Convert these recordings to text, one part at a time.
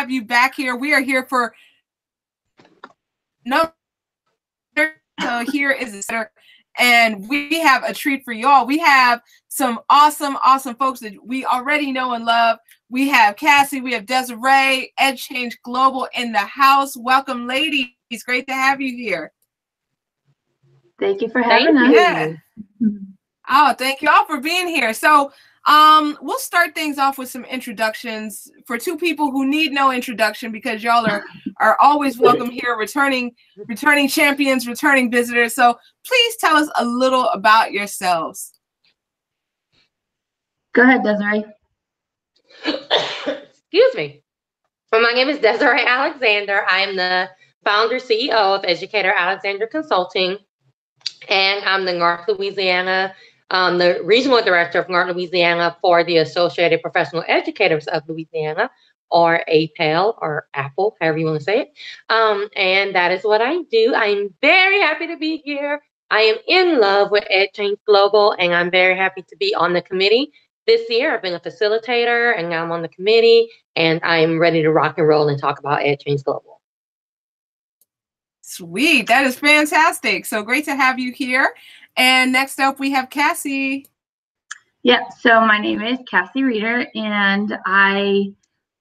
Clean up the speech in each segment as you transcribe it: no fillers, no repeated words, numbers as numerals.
have you back here. We are here for no. So here is a and we have a treat for y'all. We have some awesome folks that we already know and love. We have Cassie, we have Desiree, Edchange Global in the house. Welcome, ladies. Great to have you here. Thank you for having us. Yeah. Oh, thank you all for being here. So we'll start things off with some introductions for two people who need no introduction because y'all are always welcome here, returning champions, returning visitors. So please tell us a little about yourselves. Go ahead, Desiree. Excuse me. Well, my name is Desiree Alexander. I am the founder CEO of Educator Alexander Consulting, and I'm the North Louisiana, the regional director of North Louisiana for the Associated Professional Educators of Louisiana, or APEL, or Apple, however you want to say it. And that is what I do. I'm very happy to be here. I am in love with Edchange Global, and I'm very happy to be on the committee. This year, I've been a facilitator, and now I'm on the committee, and I'm ready to rock and roll and talk about Edchange Global. Sweet. That is fantastic. So great to have you here. And next up, we have Cassie. Yeah, so my name is Cassie Reeder, and I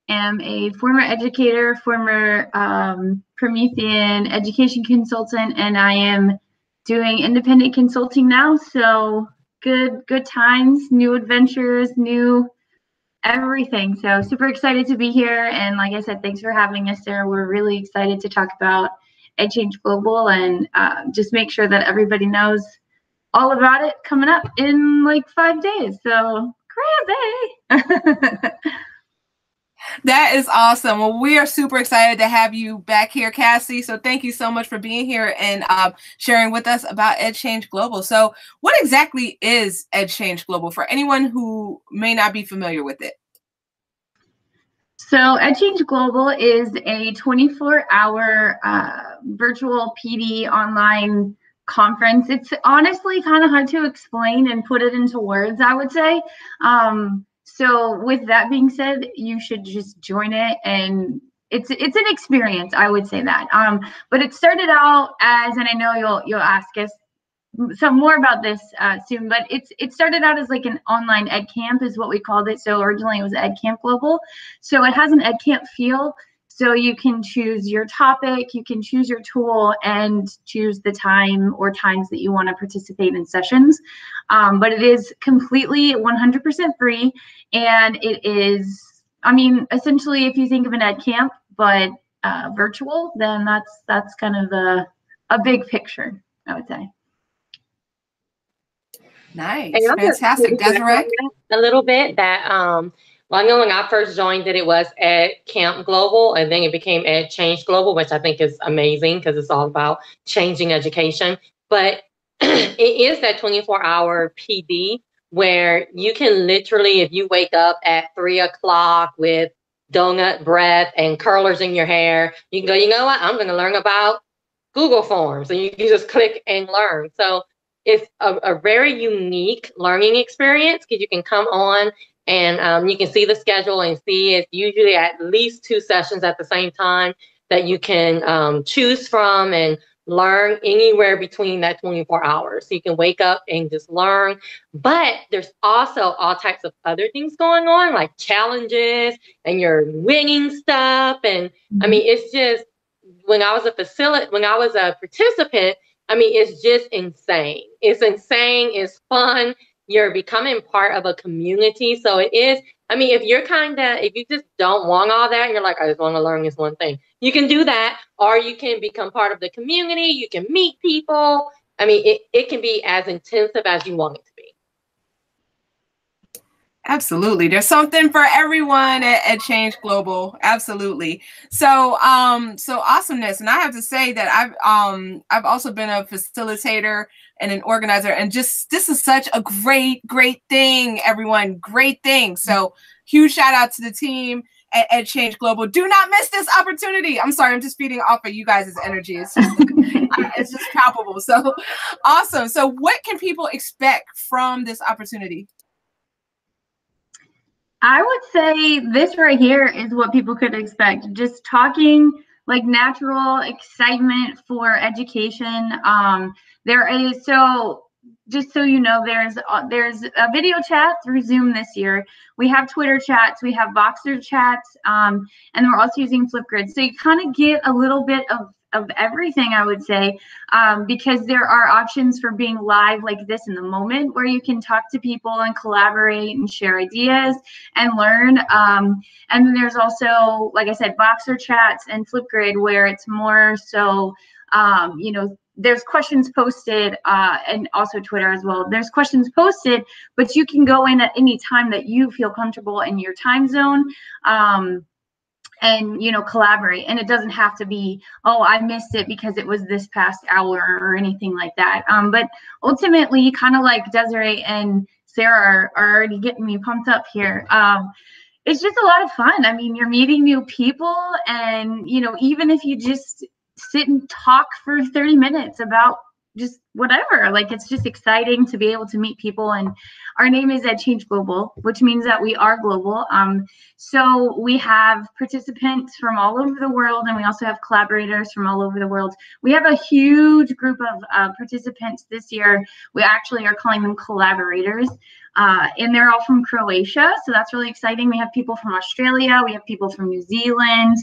am a former educator, former Promethean education consultant, and I am doing independent consulting now. So good times, new adventures, new everything. So super excited to be here. And like I said, thanks for having us there. We're really excited to talk about Edchange Global and just make sure that everybody knows all about it coming up in like 5 days. So crazy. That is awesome. Well, we are super excited to have you back here, Cassie. So thank you so much for being here and sharing with us about Edchange Global. So what exactly is Edchange Global for anyone who may not be familiar with it? So Edchange Global is a 24-hour virtual PD online conference. It's honestly kind of hard to explain and put it into words, I would say. So with that being said, you should just join it, and it's an experience, I would say that. But it started out as, and I know you'll ask us some more about this soon, but it started out as like an online ed camp is what we called it. So originally it was Ed Camp Global. So it has an ed camp feel. So you can choose your topic, you can choose your tool, and choose the time or times that you want to participate in sessions. But it is completely 100% free, and it is, I mean, essentially, if you think of an ed camp, but virtual, then that's kind of a big picture, I would say. Nice, fantastic. Desiree? A little bit that, well, I know when I first joined it was Ed Camp Global, and then it became Edchange Global, which I think is amazing because it's all about changing education. But it is that 24-hour PD where you can literally, if you wake up at 3 o'clock with donut breath and curlers in your hair, you can go, you know what, I'm going to learn about Google Forms, and you can just click and learn. So it's a very unique learning experience because you can come on and you can see the schedule and see it's usually at least 2 sessions at the same time that you can choose from and learn anywhere between that 24 hours. So you can wake up and just learn. But there's also all types of other things going on, like challenges, and you're winning stuff. And I mean, it's just, when I was a participant, I mean, it's just insane. It's insane. It's fun. You're becoming part of a community. So it is, I mean, if you just don't want all that and you're like, I just want to learn this one thing, you can do that, or you can become part of the community. You can meet people. I mean, it can be as intensive as you want it to be. Absolutely. There's something for everyone at Edchange Global. Absolutely. So, so awesomeness. And I have to say that I've also been a facilitator and an organizer, and just, this is such a great thing, everyone. Great thing. So huge shout out to the team at Edchange Global. Do not miss this opportunity. I'm sorry, I'm just feeding off of you guys' energy. It's just, it's just palpable. So awesome. So what can people expect from this opportunity? I would say this right here is what people could expect. Just talking like natural excitement for education. There is, so just so you know, there's a video chat through Zoom this year. We have Twitter chats, we have Voxer chats, and we're also using Flipgrid. So you kind of get a little bit of everything, I would say, because there are options for being live like this in the moment, where you can talk to people and collaborate and share ideas and learn. And then there's also, like I said, Voxer chats and Flipgrid, where it's more so, you know, there's questions posted, and also Twitter as well. There's questions posted, but you can go in at any time that you feel comfortable in your time zone. And, you know, collaborate. And it doesn't have to be, oh, I missed it because it was this past hour or anything like that. But ultimately, kind of like Desiree and Sarah are already getting me pumped up here. It's just a lot of fun. I mean, you're meeting new people, and, you know, even if you just sit and talk for 30 minutes about just whatever, like, it's just exciting to be able to meet people. And our name is Edchange Global, which means that we are global. So we have participants from all over the world, and we also have collaborators from all over the world. We have a huge group of participants this year. We actually are calling them collaborators, and they're all from Croatia. So that's really exciting. We have people from Australia. We have people from New Zealand.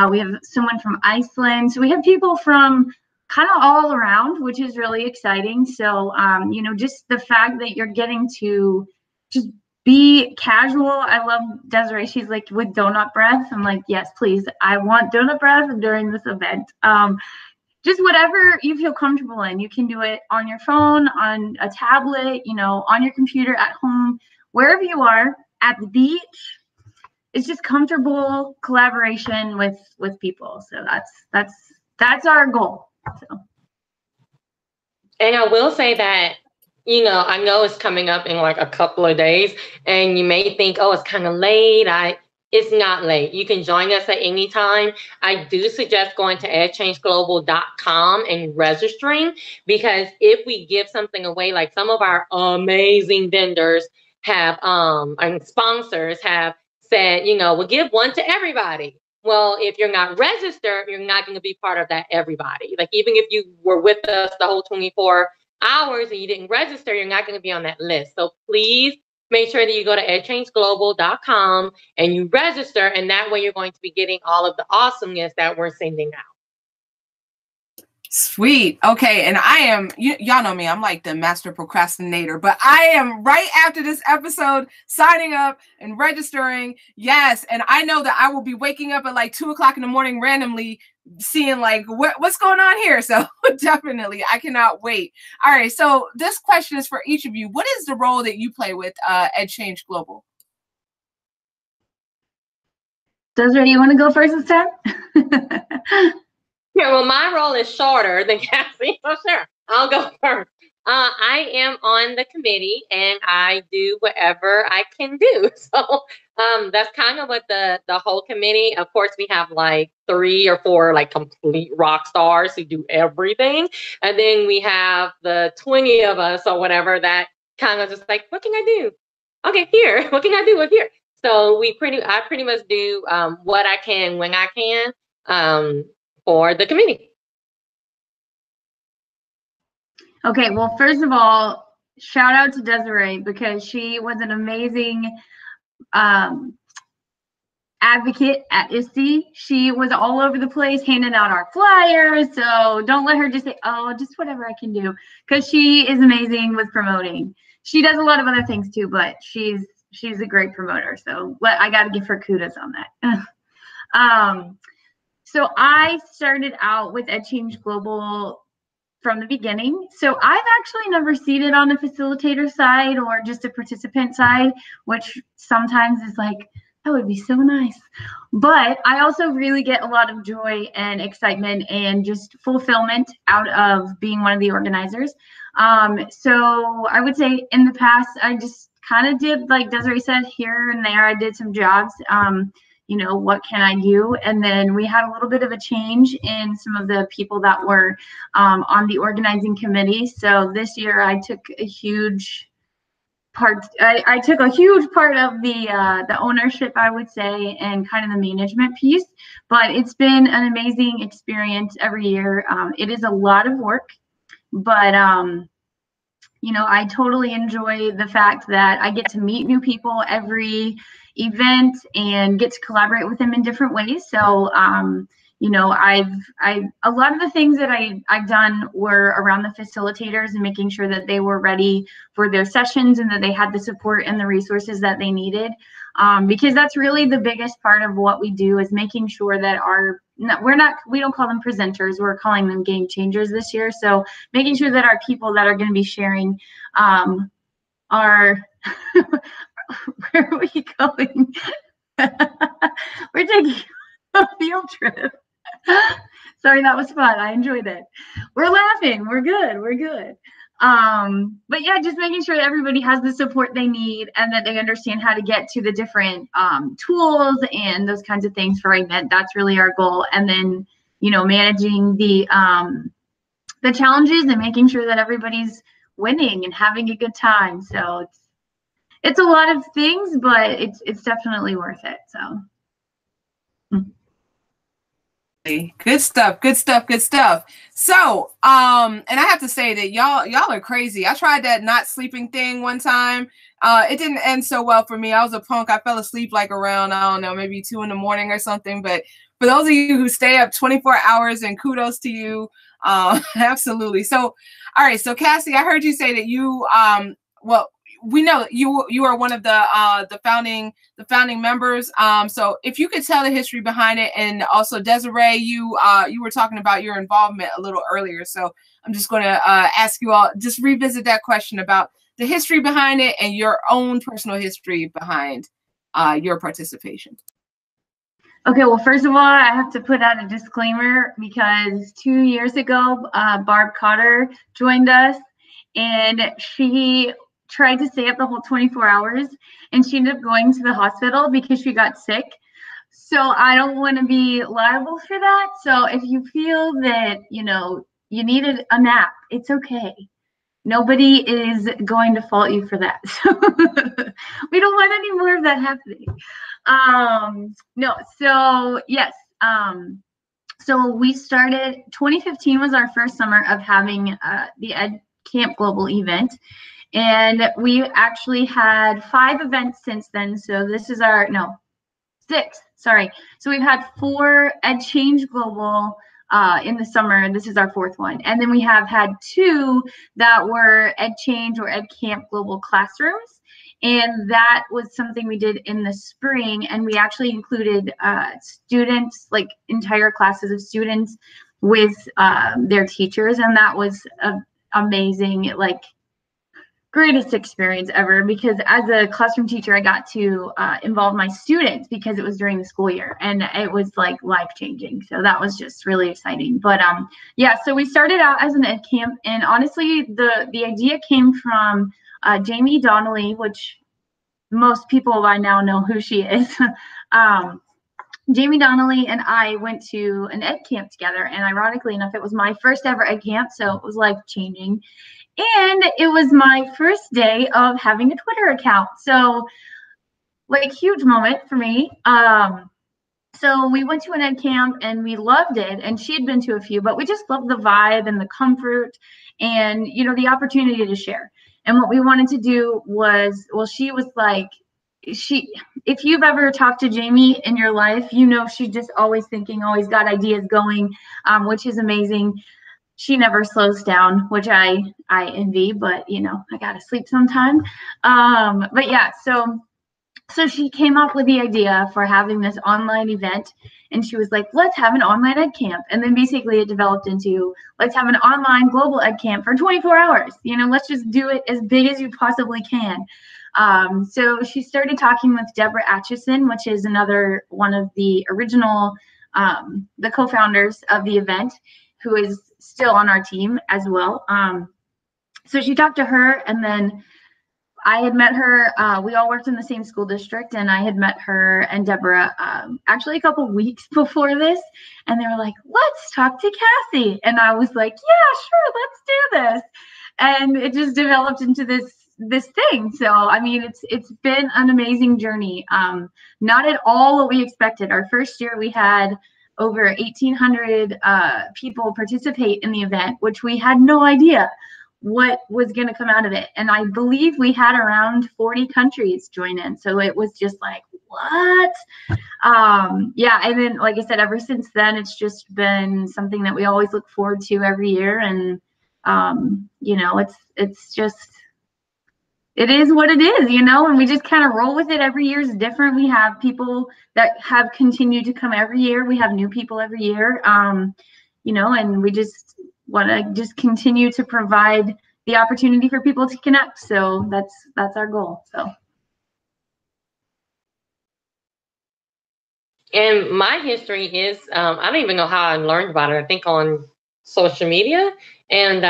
We have someone from Iceland. So we have people from kind of all around, which is really exciting. So, you know, just the fact that you're getting to just be casual. I love Desiree. She's like, with donut breath. I'm like, yes, please. I want donut breath during this event. Just whatever you feel comfortable in. You can do it on your phone, on a tablet, you know, on your computer, at home, wherever you are, at the beach. It's just comfortable collaboration with people. So that's our goal. So. And I will say that, you know, I know it's coming up in like a couple of days, and you may think, oh, it's kind of late. It's not late. You can join us at any time. I do suggest going to edchangeglobal.com and registering, because if we give something away, like some of our amazing vendors have, and sponsors have said, you know, we'll give one to everybody. Well, if you're not registered, you're not going to be part of that everybody. Like, even if you were with us the whole 24 hours and you didn't register, you're not going to be on that list. So please make sure that you go to edchangeglobal.com and you register, and that way you're going to be getting all of the awesomeness that we're sending out. Sweet. Okay. And I am, y'all know me, I'm like the master procrastinator, but I am right after this episode signing up and registering. Yes. And I know that I will be waking up at like 2 o'clock in the morning randomly, seeing like what's going on here. So definitely, I cannot wait. All right. So this question is for each of you. What is the role that you play with Edchange Global? Desiree, you want to go first this time? Yeah, well, my role is shorter than Cassie, so sure, I'll go first. I am on the committee, and I do whatever I can do. So that's kind of what the whole committee. Of course, we have like 3 or 4 like complete rock stars who do everything, and then we have the 20 of us or whatever that kind of just like, what can I do? Okay, here. What can I do with here? So I pretty much do what I can when I can. For the committee. Okay, well, first of all, shout out to Desiree, because she was an amazing advocate at ISTE. She was all over the place handing out our flyers. So don't let her just say, oh, just whatever I can do, because she is amazing with promoting. She does a lot of other things too, but she's a great promoter. So I got to give her kudos on that. So I started out with Edchange Global from the beginning. So I've actually never seated on a facilitator side or just a participant side, which sometimes is like, that would be so nice. But I also really get a lot of joy and excitement and just fulfillment out of being one of the organizers. So I would say in the past, I just kind of did, like Desiree said, here and there, I did some jobs. You know, what can I do? And then we had a little bit of a change in some of the people that were on the organizing committee. So this year I took a huge I took a huge part of the ownership, I would say, and kind of the management piece, but it's been an amazing experience every year. It is a lot of work, but I totally enjoy the fact that I get to meet new people every event and get to collaborate with them in different ways. So, a lot of the things that I've done were around the facilitators and making sure that they were ready for their sessions and that they had the support and the resources that they needed. Because that's really the biggest part of what we do, is making sure that we don't call them presenters, we're calling them game changers this year. So making sure that our people that are going to be sharing are where are we going? We're taking a field trip. Sorry, that was fun. I enjoyed it. We're laughing. We're good. We're good. But yeah, just making sure that everybody has the support they need and that they understand how to get to the different tools and those kinds of things for our event. That's really our goal. And then, managing the challenges and making sure that everybody's winning and having a good time. So it's a lot of things, but it's definitely worth it. So. Good stuff. So, and I have to say that y'all are crazy. I tried that not sleeping thing one time. It didn't end so well for me. I was a punk. I fell asleep like around, I don't know, maybe 2 in the morning or something. But for those of you who stay up 24 hours, and kudos to you. Absolutely. So, all right. So Cassie, I heard you say that you, we know you are one of the founding members. So if you could tell the history behind it, and also Desiree, you were talking about your involvement a little earlier. So I'm just going to ask you all, just revisit that question about the history behind it and your own personal history behind your participation. Okay, well, first of all, I have to put out a disclaimer, because 2 years ago, Barb Cotter joined us, and she tried to stay up the whole 24 hours, and she ended up going to the hospital because she got sick. So I don't want to be liable for that. So if you feel that, you needed a nap, it's okay. Nobody is going to fault you for that. So we don't want any more of that happening. No, so yes. So we started, 2015 was our first summer of having the Edchange Global event. And we actually had 5 events since then. So this is 6, sorry. So we've had 4 Edchange Global in the summer. This is our 4th one. And then we have had 2 that were Edchange or Edcamp Global classrooms. And that was something we did in the spring. And we actually included students, like entire classes of students with their teachers. And that was amazing, greatest experience ever, because as a classroom teacher, I got to involve my students because it was during the school year, and it was life-changing. So that was just really exciting. But yeah, so we started out as an ed camp, and honestly, the idea came from Jamie Donnelly, which most people by now know who she is. Jamie Donnelly and I went to an ed camp together, and ironically enough, it was my first ever ed camp, so it was life-changing. And it was my first day of having a Twitter account. So huge moment for me. So we went to an ed camp and we loved it. And she had been to a few, but we just loved the vibe and the comfort and, the opportunity to share. And what we wanted to do was, she was if you've ever talked to Jamie in your life, she's just always thinking, always got ideas going, which is amazing. She never slows down, which I envy, but I gotta sleep sometime. But yeah, so she came up with the idea for having this online event, and she was like, let's have an online ed camp. And then basically it developed into, let's have an online global ed camp for 24 hours. Let's just do it as big as you possibly can. So she started talking with Deborah Atchison, which is another one of the original, the co-founders of the event, who is still on our team as well. So she talked to her, and then I had met her. We all worked in the same school district, and I had met her and Deborah actually a couple weeks before this, and they were like, let's talk to Cassie. And I was like, yeah, sure, let's do this. And it just developed into this this thing. So I mean, it's been an amazing journey. Not at all what we expected. Our first year we had over 1,800 people participate in the event, which we had no idea what was going to come out of it. And I believe we had around 40 countries join in. So it was just like, what? Yeah. And then, like I said, ever since then, it's just been something that we always look forward to every year. And, you know, it's just, it is what it is, you know, and we just kind of roll with it. Every year is different. We have people that have continued to come every year. We have new people every year, you know, and we just want to just continue to provide the opportunity for people to connect. So that's our goal. So. And my history is, I don't even know how I learned about it. I think on social media. And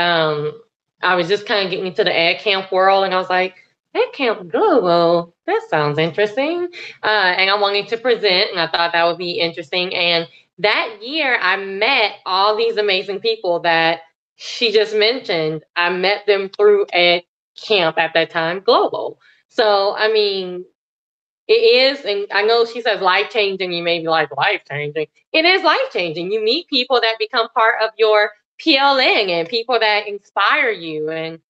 I was just kind of getting into the Ed Camp world. And I was like, Edchange Global, that sounds interesting. And I wanted to present, and I thought that would be interesting. And that year, I met all these amazing people that she just mentioned. I met them through Ed Camp at that time, Global. So, I mean, it is, and I know she says life-changing, you may be like, life-changing. It is life-changing. You meet people that become part of your PLN and people that inspire you and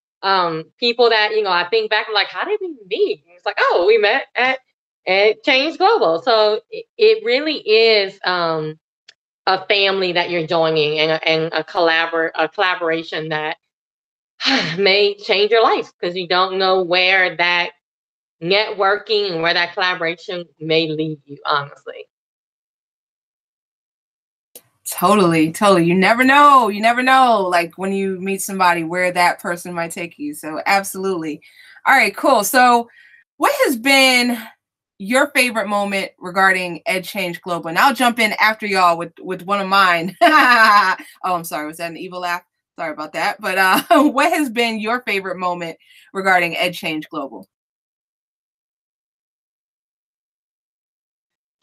people that, you know, I think back, I'm like, how did we meet? And it's like, oh, we met at Edchange Global. So it really is a family that you're joining and a collaboration that may change your life because you don't know where that networking and where that collaboration may lead you, honestly. Totally. You never know. Like when you meet somebody where that person might take you. So absolutely. All right, cool. So what has been your favorite moment regarding Edchange Global? And I'll jump in after y'all with one of mine. Oh, I'm sorry. Was that an evil laugh? Sorry about that. But what has been your favorite moment regarding Edchange Global?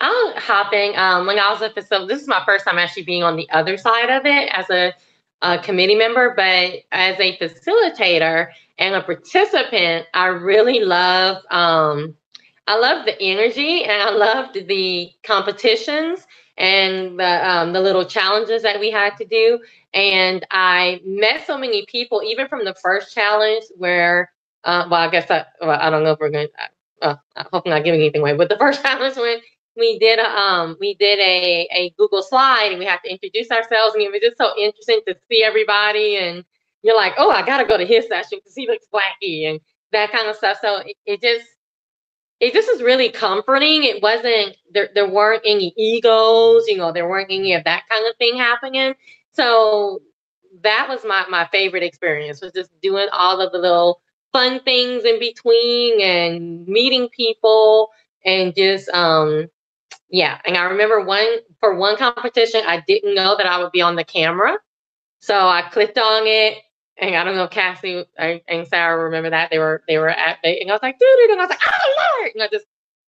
I'll hop in. When I was at facility, this is my first time actually being on the other side of it as a committee member, but as a facilitator and a participant, I really love the energy and I loved the competitions and the little challenges that we had to do. And I met so many people, even from the first challenge where, well, I guess I don't know if we're going to, I hope I'm not giving anything away, but the first challenge when we did a Google slide and we had to introduce ourselves, and it was just so interesting to see everybody, and you're like, oh, I gotta go to his session because he looks wacky and that kind of stuff. So it just is really comforting. It wasn't there weren't any egos, you know, there weren't any of that kind of thing happening. So that was my favorite experience, was just doing all of the little fun things in between and meeting people and just yeah. And I remember for one competition, I didn't know that I would be on the camera. So I clicked on it, and I don't know, Cassie and Sarah remember that. They were at and I was like, dude, and I was like, oh Lord.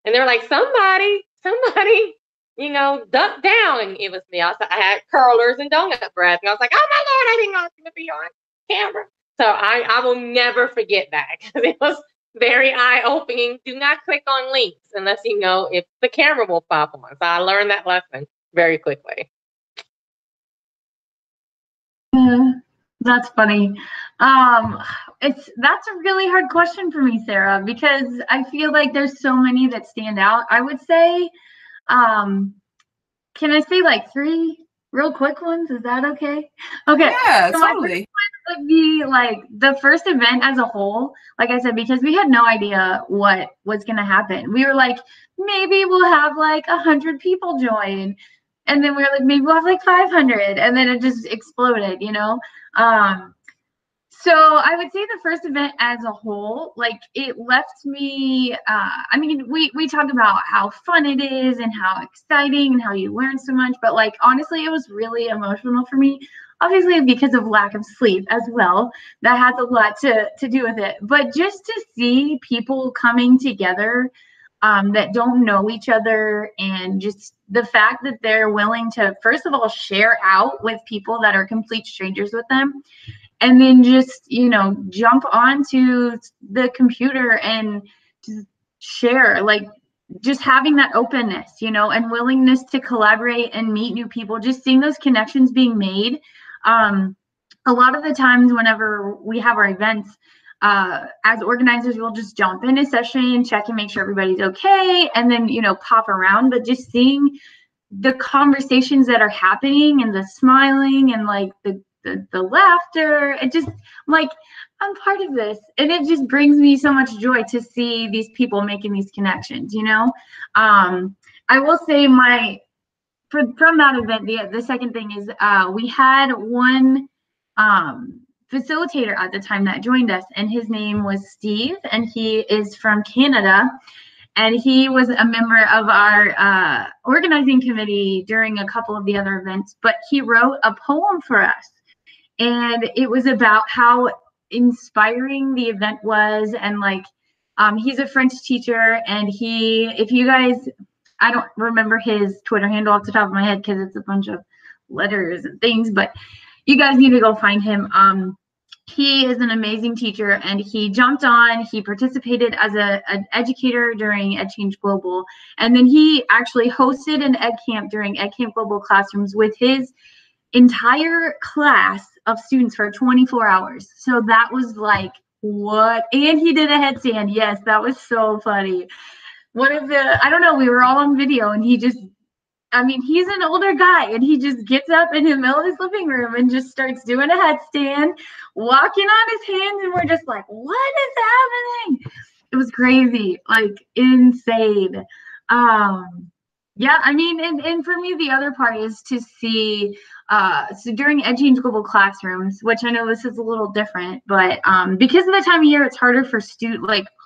And they were like, somebody, you know, duck down. And it was me. I had curlers and donut breath. And I was like, oh my Lord, I didn't know I was gonna be on camera. So I will never forget that, because it was very eye-opening. Do not click on links unless you know if the camera will pop on. So I learned that lesson very quickly. That's funny. That's a really hard question for me, Sarah, because I feel like there's so many that stand out. I would say, can I say like 3 real quick ones? Is that okay? Okay. Yeah, so totally. Would be like the first event as a whole, like I said, because we had no idea what was going to happen. We were like, maybe we'll have like 100 people join, and then we were like, maybe we'll have like 500, and then it just exploded, you know. So I would say the first event as a whole, like, it left me, I mean, we talk about how fun it is and how exciting and how you learn so much, but like, honestly, it was really emotional for me. Obviously, because of lack of sleep as well. That has a lot to do with it. But just to see people coming together that don't know each other, and just the fact that they're willing to, first of all, share out with people that are complete strangers with them, and then just, you know, jump onto the computer and just share, like just having that openness, you know, and willingness to collaborate and meet new people, just seeing those connections being made. A lot of the times whenever we have our events, as organizers, we'll just jump in a session, check and make sure everybody's okay, and then, you know, pop around. But just seeing the conversations that are happening and the smiling and like the laughter, it just, like, I'm part of this, and it just brings me so much joy to see these people making these connections, you know. I will say from that event, the second thing is we had one facilitator at the time that joined us, and his name was Steve, and he is from Canada, and he was a member of our organizing committee during a couple of the other events, but he wrote a poem for us, and it was about how inspiring the event was. And like, he's a French teacher, and if you guys, I don't remember his Twitter handle off the top of my head because it's a bunch of letters and things, but you guys need to go find him. He is an amazing teacher, and he jumped on, he participated as an educator during Edchange Global, and then he actually hosted an ed camp during Ed Camp Global Classrooms with his entire class of students for 24 hours. So that was like, what? And he did a headstand. Yes, that was so funny. I don't know, we were all on video, and he just, I mean, he's an older guy, and he just gets up in the middle of his living room and just starts doing a headstand, walking on his hands, and we're just like, what is happening? It was crazy, like insane. Yeah, I mean, and for me, the other part is to see, so during Edchange Global Classrooms, which I know this is a little different, but because of the time of year, it's harder for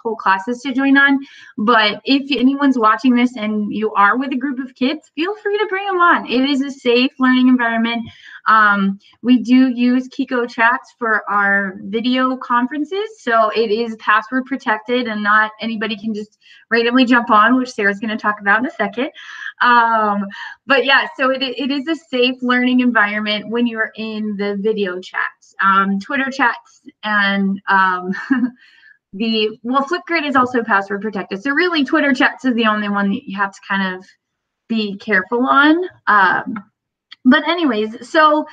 whole classes to join on. But if anyone's watching this and you are with a group of kids, feel free to bring them on. It is a safe learning environment. We do use Kiko chats for our video conferences, so it is password protected, and not anybody can just randomly jump on, which Sarah's going to talk about in a second. But yeah, so it is a safe learning environment when you're in the video chats, Twitter chats, and Flipgrid is also password protected. So really, Twitter chats is the only one that you have to kind of be careful on. But anyways, so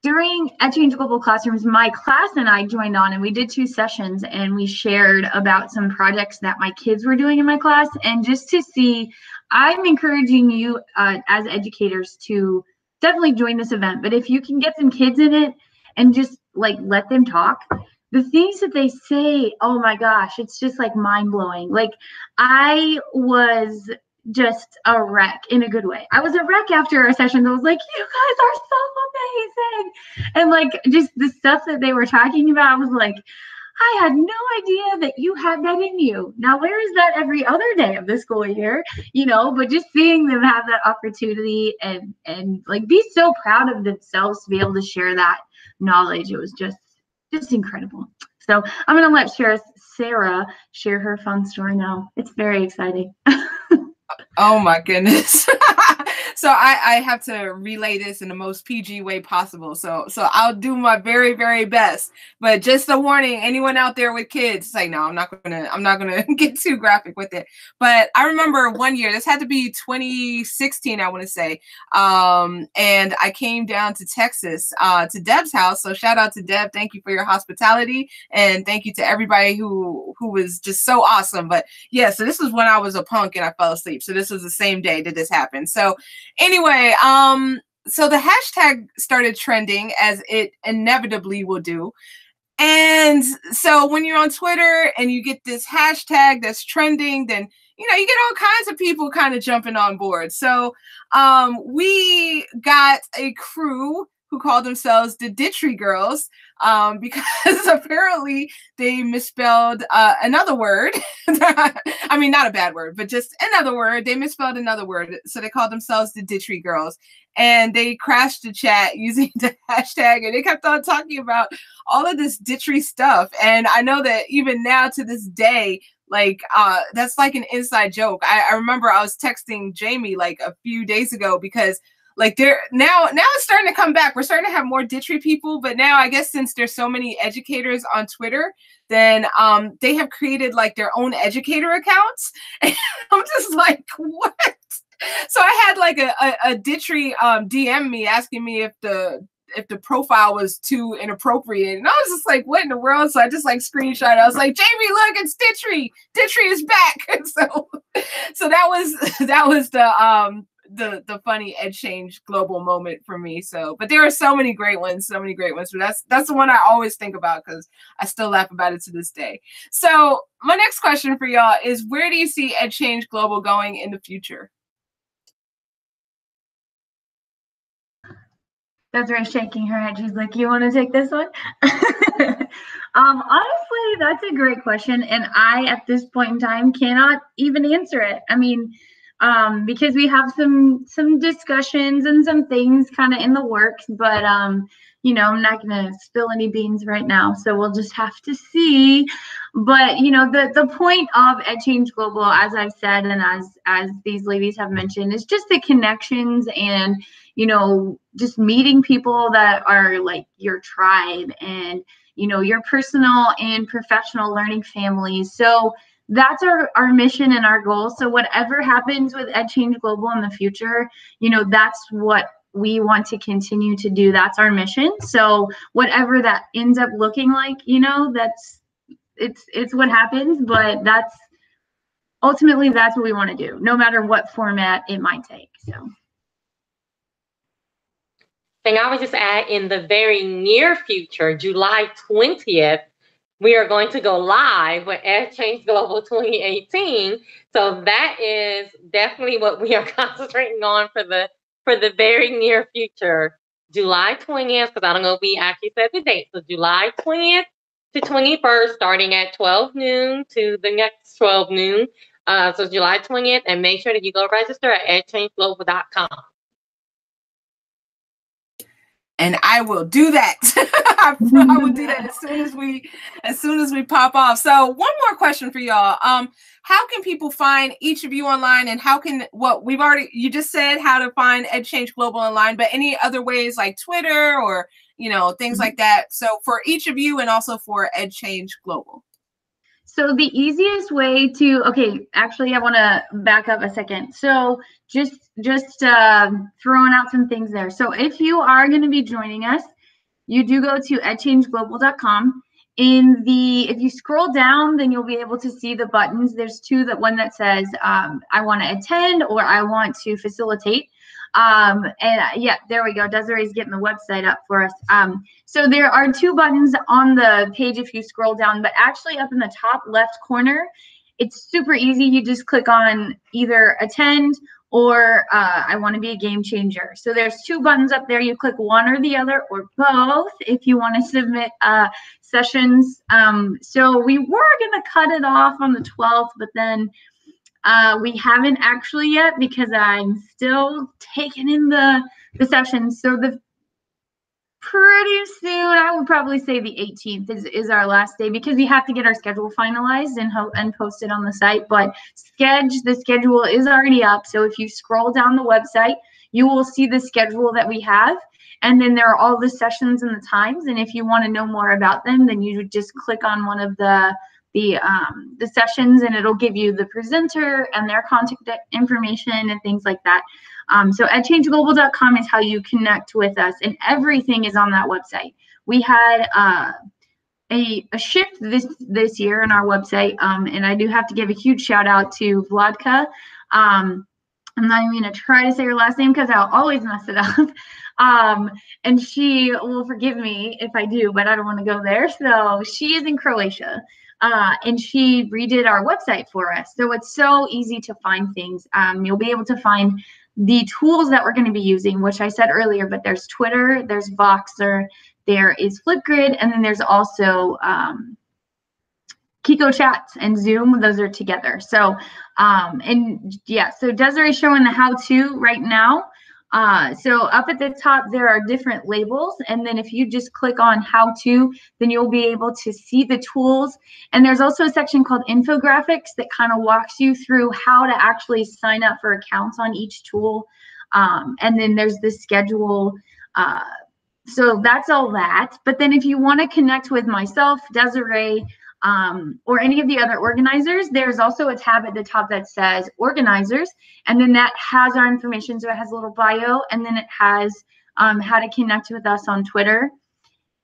during Edchange Global Classrooms, my class and I joined on, and we did 2 sessions, and we shared about some projects that my kids were doing in my class. And just to see, I'm encouraging you as educators to definitely join this event. But if you can get some kids in it and just like let them talk, the things that they say, oh my gosh, it's just like mind blowing. Like, I was just a wreck in a good way. I was a wreck after a session. I was like, you guys are so amazing. And like, just the stuff that they were talking about, I was like, I had no idea that you had that in you. Now, where is that every other day of the school year? You know, but just seeing them have that opportunity and like be so proud of themselves to be able to share that knowledge. It was just incredible. So I'm going to let Sarah share her fun story now. It's very exciting. Oh my goodness. So I have to relay this in the most PG way possible. So I'll do my very, very best. But just a warning, anyone out there with kids, say no, I'm not gonna get too graphic with it. But I remember one year, this had to be 2016, I want to say. And I came down to Texas to Deb's house. So shout out to Deb. Thank you for your hospitality, and thank you to everybody who was just so awesome. But yeah, so this was when I was a punk and I fell asleep. So this was the same day that this happened. So anyway, so the hashtag started trending, as it inevitably will do. And so when you're on Twitter and you get this hashtag that's trending, then, you know, you get all kinds of people kind of jumping on board. So we got a crew who called themselves the Ditchery Girls, because apparently they misspelled another word. I mean, not a bad word, but just another word. They misspelled another word. So they called themselves the Ditchery Girls. And they crashed the chat using the hashtag, and they kept on talking about all of this ditchery stuff. And I know that even now to this day, like that's like an inside joke. I remember I was texting Jamie like a few days ago, because like they're now it's starting to come back. We're starting to have more ditchery people, but now I guess since there's so many educators on Twitter, then they have created like their own educator accounts. And I'm just like, what? So I had like a ditchery DM me asking me if the profile was too inappropriate, and I was just like, what in the world? So I just like screenshot. I was like, Jamie, look, it's ditchery. Ditchery is back. And so that was the funny Edchange Global moment for me. So, but there are so many great ones. But that's the one I always think about because I still laugh about it to this day. So my next question for y'all is, where do you see Edchange Global going in the future? Desiree shaking her head. She's like, you want to take this one? Honestly, that's a great question. And I, at this point in time, cannot even answer it. I mean, because we have some discussions and some things kind of in the works, but you know, I'm not going to spill any beans right now. So we'll just have to see. But, you know, the point of Edchange Global, as I've said, and as these ladies have mentioned, is just the connections and, you know, just meeting people that are like your tribe and, you know, your personal and professional learning families. So that's our mission and our goal. So whatever happens with Edchange Global in the future, you know, that's what we want to continue to do. That's our mission. So whatever that ends up looking like, you know, it's what happens, but that's ultimately that's what we want to do, no matter what format it might take. So. And I would just add, in the very near future, July 20th, we are going to go live with Edchange Global 2018. So that is definitely what we are concentrating on for the very near future. July 20th, because I don't know if we actually said the date. So July 20th to 21st, starting at 12 noon to the next 12 noon. So July 20th, and make sure that you go register at edchangeglobal.com. And I will do that. I will do that as soon as we pop off. So one more question for y'all. How can people find each of you online, and how can you just said how to find Edchange Global online, but any other ways like Twitter or, you know, things like that. So for each of you and also for Edchange Global. So the easiest way to, okay, actually I want to back up a second. So just throwing out some things there. So if you are going to be joining us, you do go to edchangeglobal.com. If you scroll down, then you'll be able to see the buttons. There's two, one that says I want to attend or I want to facilitate. Yeah, there we go. Desiree's getting the website up for us. So there are two buttons on the page if you scroll down, but actually up in the top left corner, it's super easy. You just click on either attend or I want to be a game changer. So there's two buttons up there. You click one or the other or both if you want to submit sessions. So we were going to cut it off on the 12th, but then we haven't actually yet because I'm still taking in the sessions. So pretty soon, I would probably say the 18th is our last day because we have to get our schedule finalized and posted on the site. But the schedule is already up. So if you scroll down the website, you will see the schedule that we have. And then there are all the sessions and the times. And if you want to know more about them, then you would just click on one of the sessions and it'll give you the presenter and their contact information and things like that. So edchangeglobal.com is how you connect with us, and everything is on that website. We had a shift this year in our website, and I do have to give a huge shout out to Vladka. I'm not even going to try to say her last name because I'll always mess it up. And she will forgive me if I do, but I don't want to go there. So she is in Croatia. And she redid our website for us. So it's so easy to find things. You'll be able to find the tools that we're going to be using, which I said earlier, but there's Twitter, there's Voxer, there is Flipgrid, and then there's also Kiko Chats and Zoom. Those are together. So, and yeah, so Desiree's showing the how-to right now. So up at the top, there are different labels. And then if you just click on how to, then you'll be able to see the tools. And there's also a section called infographics that kind of walks you through how to actually sign up for accounts on each tool. And then there's the schedule. So that's all that. But then if you want to connect with myself, Desiree, or any of the other organizers, there's also a tab at the top that says organizers, and then that has our information. So it has a little bio, and then it has how to connect with us on Twitter.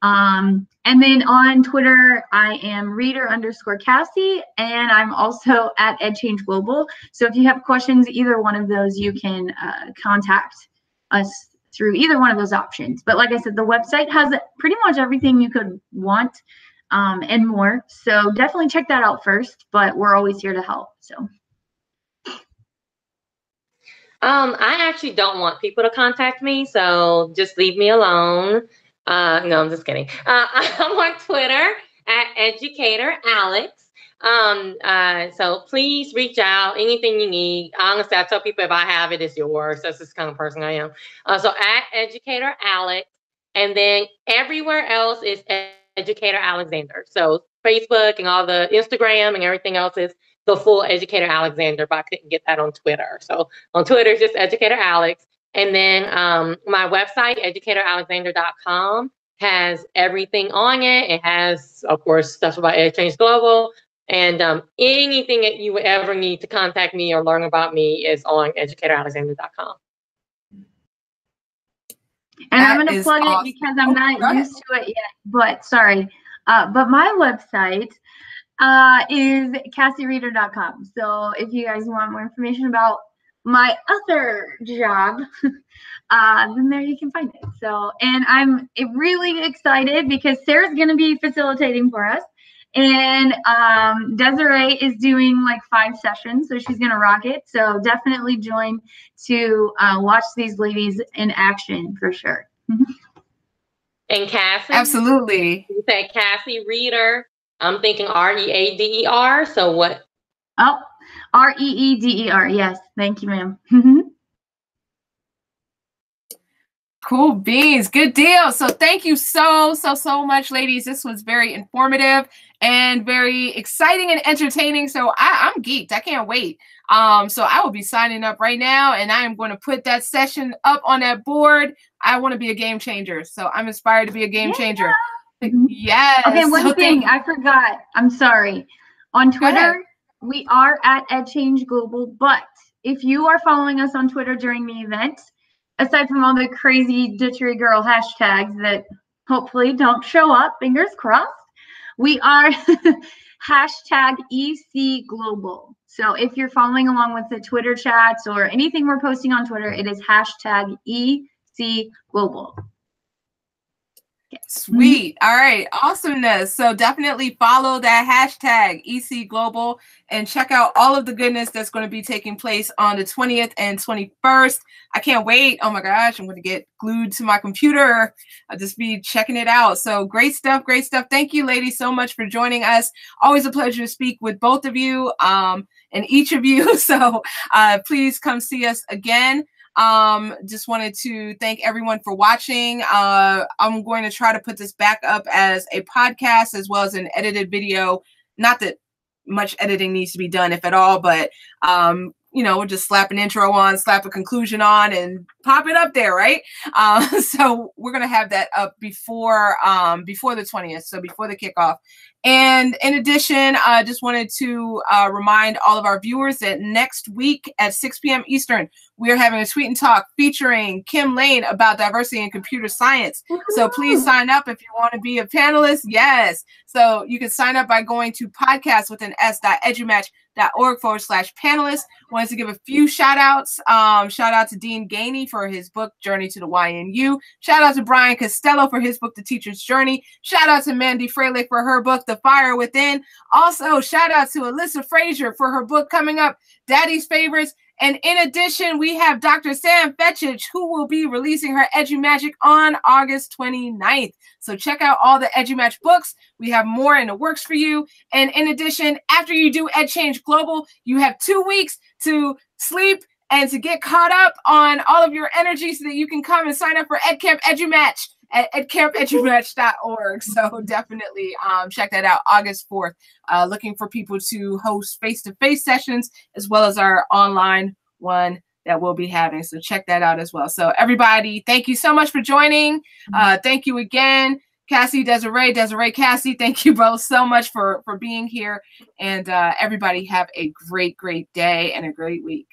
And then on Twitter, I am reader_Cassie, and I'm also at Edchange Global. So if you have questions, either one of those, you can contact us through either one of those options. But like I said, the website has pretty much everything you could want, and more. So definitely check that out first, but we're always here to help. So. I actually don't want people to contact me, so just leave me alone. No, I'm just kidding. I'm on Twitter at Educator Alex. So please reach out, anything you need. Honestly, I tell people if I have it, it's yours. That's just the kind of person I am. So at Educator Alex, and then everywhere else is Educator Alexander. So Facebook and all the Instagram and everything else is the full Educator Alexander, but I couldn't get that on Twitter. So on Twitter, it's just Educator Alex. And then my website, educatoralexander.com, has everything on it. It has, of course, stuff about Edchange Global. And anything that you would ever need to contact me or learn about me is on educatoralexander.com. And I'm going to plug it because I'm not used to it yet. But sorry. But my website is CassieReader.com. So if you guys want more information about my other job, then there you can find it. So, and I'm really excited because Sarah's going to be facilitating for us. And Desiree is doing like 5 sessions, so she's going to rock it. So definitely join to watch these ladies in action for sure. And Cassie? Absolutely. You said Cassie Reader. I'm thinking R-E-A-D-E-R. So what? Oh, R-E-E-D-E-R. Yes. Thank you, ma'am. Cool beans. Good deal. So thank you so much, ladies. This was very informative and very exciting and entertaining. So I'm geeked. I can't wait. So I will be signing up right now, and I am going to put that session up on that board. I want to be a game changer. So I'm inspired to be a game changer. Yes. Okay, one thing I forgot. I'm sorry. On Twitter, we are at Edchange Global, but if you are following us on Twitter during the event, aside from all the crazy ditchery girl hashtags that hopefully don't show up, fingers crossed, we are hashtag EC Global. So if you're following along with the Twitter chats or anything we're posting on Twitter, it is hashtag EC Global. Sweet. All right. Awesomeness. So definitely follow that hashtag EC Global and check out all of the goodness that's going to be taking place on the 20th and 21st. I can't wait. Oh my gosh. I'm going to get glued to my computer. I'll just be checking it out. So great stuff. Great stuff. Thank you, ladies, so much for joining us. Always a pleasure to speak with both of you and each of you. So please come see us again. Just wanted to thank everyone for watching. I'm going to try to put this back up as a podcast as well as an edited video. Not that much editing needs to be done, if at all, but you know, we'll just slap an intro on, slap a conclusion on, and pop it up there, right? So we're gonna have that up before the 20th, so before the kickoff. And in addition, I just wanted to remind all of our viewers that next week at 6 p.m. Eastern, we are having a Tweet and Talk featuring Kim Lane about diversity in computer science. So please sign up if you want to be a panelist. Yes. So you can sign up by going to podcast.edumatch.org/panelists. Wanted to give a few shout outs. Shout out to Dean Gainey for his book, Journey to the YNU. Shout out to Brian Costello for his book, The Teacher's Journey. Shout out to Mandy Freilich for her book, The Fire Within. Also, shout out to Alyssa Frazier for her book coming up, Daddy's Favorites. And in addition, we have Dr. Sam Fetchich, who will be releasing her EduMagic on August 29th. So check out all the EduMatch books. We have more in the works for you. And in addition, after you do Edchange Global, you have 2 weeks to sleep and to get caught up on all of your energy so that you can come and sign up for EdCamp EduMatch at edcampedumatch.org. So definitely check that out, August 4th. Looking for people to host face-to-face sessions as well as our online one that we'll be having. So check that out as well. So everybody, thank you so much for joining. Thank you again, Cassie, Desiree, Cassie. Thank you both so much for being here. And everybody have a great, great day and a great week.